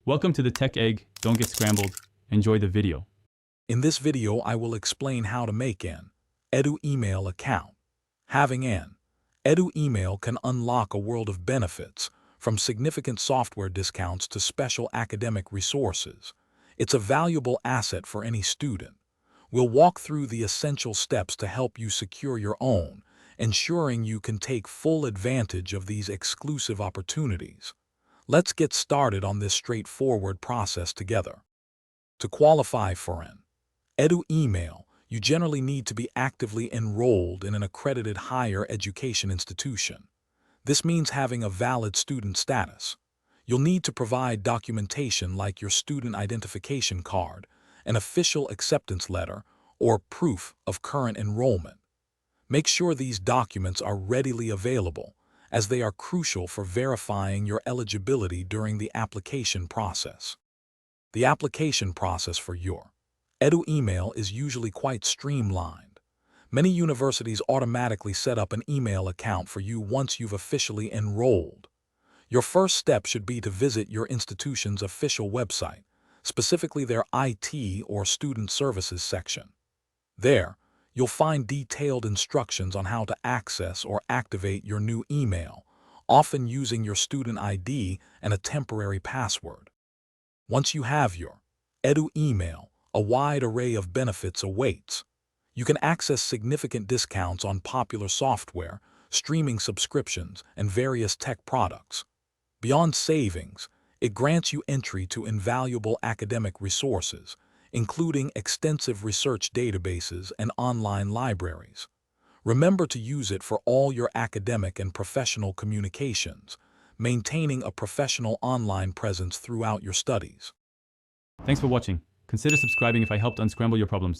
Welcome to the Tech Egg. Don't get scrambled. Enjoy the video. In this video, I will explain how to make an Edu email account. Having an Edu email can unlock a world of benefits, from significant software discounts to special academic resources. It's a valuable asset for any student. We'll walk through the essential steps to help you secure your own, ensuring you can take full advantage of these exclusive opportunities. Let's get started on this straightforward process together. To qualify for an Edu email, you generally need to be actively enrolled in an accredited higher education institution. This means having a valid student status. You'll need to provide documentation like your student identification card, an official acceptance letter, or proof of current enrollment. Make sure these documents are readily available, as they are crucial for verifying your eligibility during the application process. The application process for your Edu email is usually quite streamlined. Many universities automatically set up an email account for you once you've officially enrolled. Your first step should be to visit your institution's official website, specifically their IT or Student Services section. There, you'll find detailed instructions on how to access or activate your new email, often using your student ID and a temporary password. Once you have your Edu email, a wide array of benefits awaits. You can access significant discounts on popular software, streaming subscriptions, and various tech products. Beyond savings, it grants you entry to invaluable academic resources, including extensive research databases and online libraries. Remember to use it for all your academic and professional communications, maintaining a professional online presence throughout your studies. Thanks for watching. Consider subscribing if I helped unscramble your problems.